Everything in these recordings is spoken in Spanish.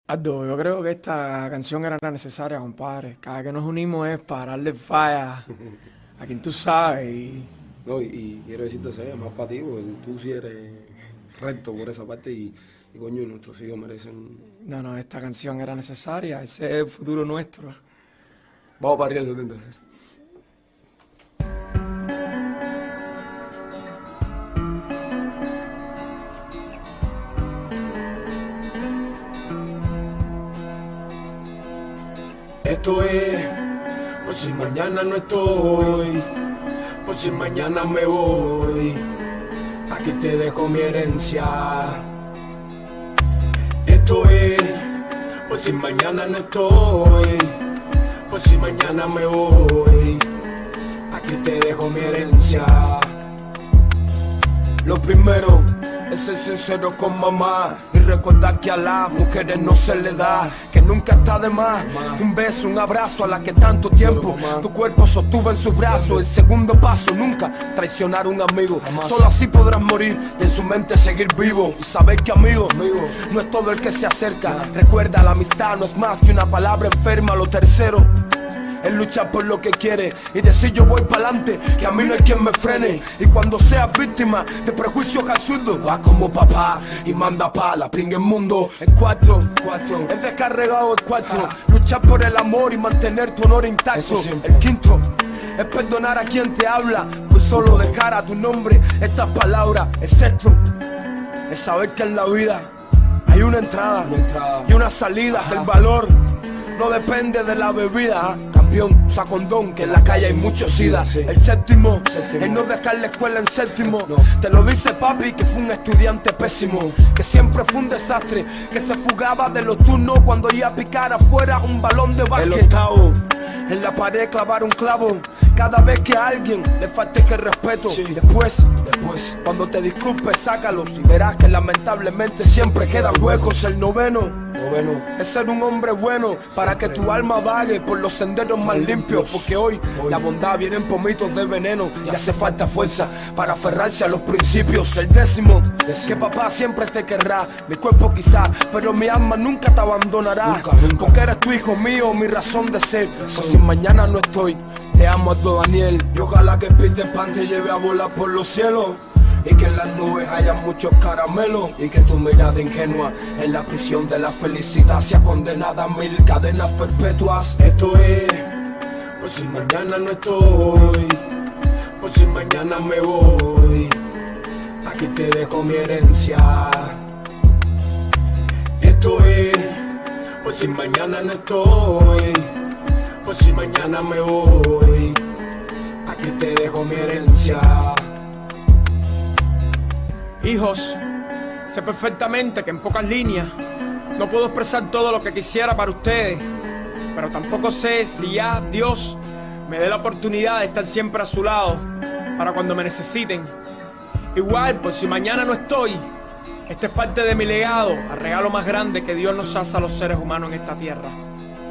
Aldo, yo creo que esta canción era necesaria, compadre. Cada que nos unimos es para darle falla a quien tú sabes No, y quiero decirte, sería más para ti, porque tú sí eres recto por esa parte y coño, nuestros hijos merecen... No, esta canción era necesaria, ese es el futuro nuestro. Vamos para arriba el 76. Esto es, por si mañana no estoy, por si mañana me voy, aquí te dejo mi herencia. Esto es, por si mañana no estoy, por si mañana me voy, aquí te dejo mi herencia. Lo primero es ser sincero con mamá y recordar que a las mujeres no se le da, que nunca está de más un beso, un abrazo a la que tanto tiempo tu cuerpo sostuvo en sus brazos. El segundo paso, nunca traicionar a un amigo. Solo así podrás morir y en su mente seguir vivo. Y saber que amigo no es todo el que se acerca. Recuerda, la amistad no es más que una palabra enferma. Lo tercero es luchar por lo que quiere y decir yo voy pa'lante, que a mí no hay quien me frene. Y cuando seas víctima de prejuicios absurdos, vas como papá y manda pa' la pinga el mundo. El cuatro es descarregado el cuatro, luchar por el amor y mantener tu honor intacto. El quinto es perdonar a quien te habla, pues solo dejar a tu nombre estas palabras. El sexto es saber que en la vida hay una entrada y una salida. El valor no depende de la bebida, campeón, usa condón, que en la calle hay mucho sida. El séptimo es no dejar la escuela en séptimo. Te lo dice papi, que fue un estudiante pésimo, que siempre fue un desastre, que se fugaba de los turnos cuando iba a picar afuera un balón de básquet. El octavo, en la pared clavar un clavo cada vez que a alguien le falte que respeto. Después, cuando te disculpes, sácalos y verás que lamentablemente siempre quedan huecos. El noveno es ser un hombre bueno para que tu alma vague por los senderos más limpios, porque hoy la bondad viene en pomitos de veneno y hace falta fuerza para aferrarse a los principios. El décimo, que papá siempre te querrá, mi cuerpo quizá, pero mi alma nunca te abandonará, porque eres tu hijo mío, mi razón de ser. Pues si mañana no estoy, te amo, Aldo Daniel. Y ojalá que Peter Pan te lleve a volar por los cielos, y que en las nubes haya muchos caramelos, y que tu mirada ingenua en la prisión de la felicidad sea condenada a 1000 cadenas perpetuas. Esto es, por si mañana no estoy, por si mañana me voy, aquí te dejo mi herencia. Esto es, por si mañana no estoy, por si mañana me voy, aquí te dejo mi herencia. Hijos, sé perfectamente que en pocas líneas no puedo expresar todo lo que quisiera para ustedes, pero tampoco sé si ya Dios me dé la oportunidad de estar siempre a su lado para cuando me necesiten. Igual, por si mañana no estoy, este es parte de mi legado, al regalo más grande que Dios nos hace a los seres humanos en esta tierra.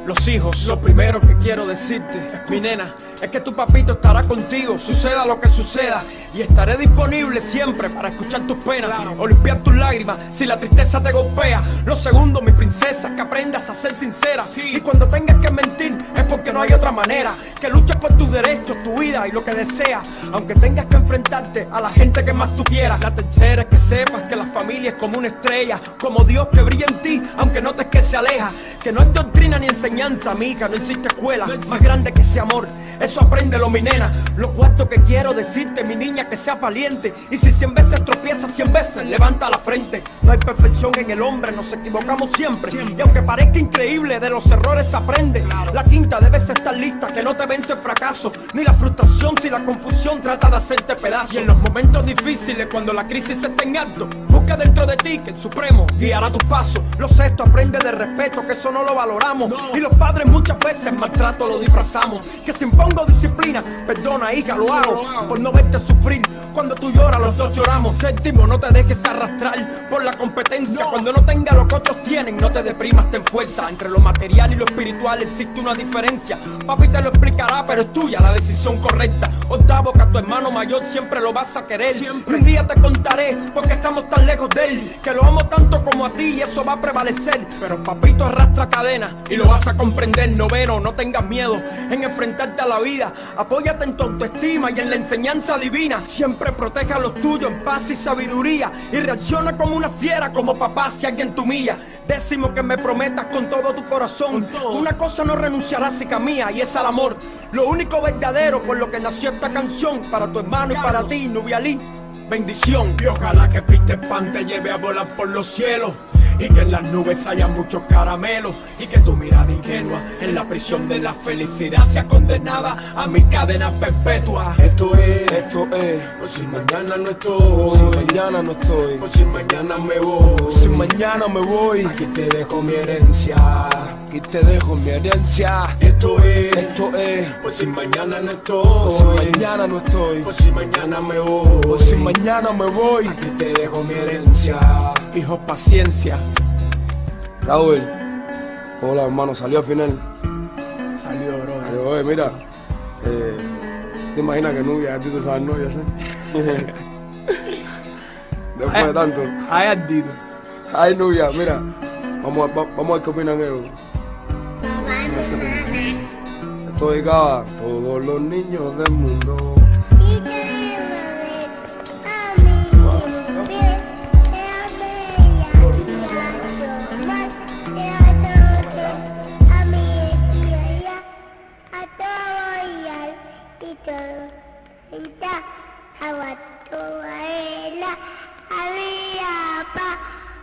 Los hijos, lo primero que quiero decirte, mi nena, es que tu papito estará contigo, suceda lo que suceda, y estaré disponible siempre para escuchar tus penas, o limpiar tus lágrimas si la tristeza te golpea. Lo segundo, mi princesa, es que aprendas a ser sincera, y cuando tengas que mentir es porque no hay otra manera, que luches por tus derechos, tu vida y lo que deseas, aunque tengas que enfrentarte a la gente que más tú quieras. La tercera es que sepas que la familia es como una estrella, como Dios que brilla en ti, aunque notes que se aleja, que no es doctrina ni enseñanza, mi hija, no existe escuela más grande que ese amor. Eso apréndelo, mi nena. Lo cuarto que quiero decirte, mi niña, que seas valiente, y si 100 veces tropiezas, 100 veces levanta la frente. No hay perfección en el hombre, nos equivocamos siempre, y aunque parezca increíble, de los errores se aprende. La quinta, debes estar lista, que no te vence el fracaso, ni la frustración si la confusión trata de hacerte pedazos. Y en los momentos difíciles, cuando la crisis esté en alto, busca dentro de ti que el Supremo guiará tus pasos. Lo sexto, aprende de respeto, que eso no lo valoramos, y los padres muchas veces maltrato lo disfrazamos. Que se imponga tengo disciplina. Perdona, hija, lo hago por no verte sufrir. Cuando tú lloras, los dos lloramos. Séptimo, no te dejes arrastrar por la competencia. Cuando no tengas lo que otros tienen, no te deprimas, ten fuerza. Entre lo material y lo espiritual existe una diferencia. Papi te lo explicará, pero es tuya la decisión correcta. Octavo, que a tu hermano mayor siempre lo vas a querer. Siempre. Un día te contaré, porque estamos tan lejos de él, que lo amo tanto como a ti y eso va a prevalecer. Pero papito arrastra cadena y lo vas a comprender. Noveno, no tengas miedo en enfrentarte a la vida. Apóyate en tu autoestima y en la enseñanza divina. Siempre protege a los tuyos en paz y sabiduría. Y reacciona como una fiera, como papá si alguien te humilla. Décimo, que me prometas con todo tu corazón que una cosa no renunciarás, hija mía, y es al amor. Lo único verdadero por lo que nació esta canción. Para tu hermano y para ti, Nubialí, bendición. Y ojalá que Peter Pan te lleve a volar por los cielos, y que en las nubes haya muchos caramelos, y que tu mirada ingenua en la prisión de la felicidad sea condenada a mi cadena perpetua. Esto es, por si mañana no estoy, por si mañana no estoy, por si mañana me voy, por si mañana me voy. Aquí te dejo mi herencia, aquí te dejo mi herencia. Esto es, por si mañana no estoy, por si mañana no estoy, por si mañana me voy, por si mañana me voy. Aquí te dejo mi herencia. Hijo, paciencia. Raúl, hola hermano, salió al final. Salió, bro. Pero, oye, mira, ¿te imaginas que Nubia, a ti te sabes Nubia, sí? Después de tanto. Ay, ardido. Ay, Nubia, mira, vamos a ver qué opinan ellos. Esto dedicado a todos los niños del mundo.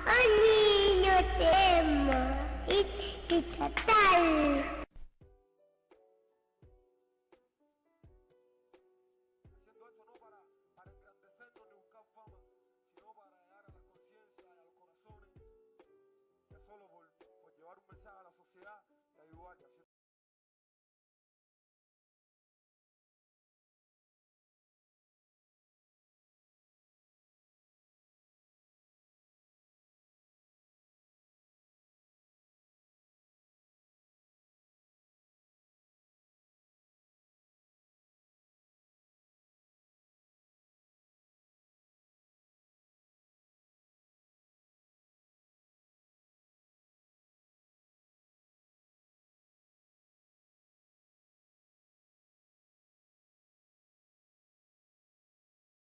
Había un niño temo y tal.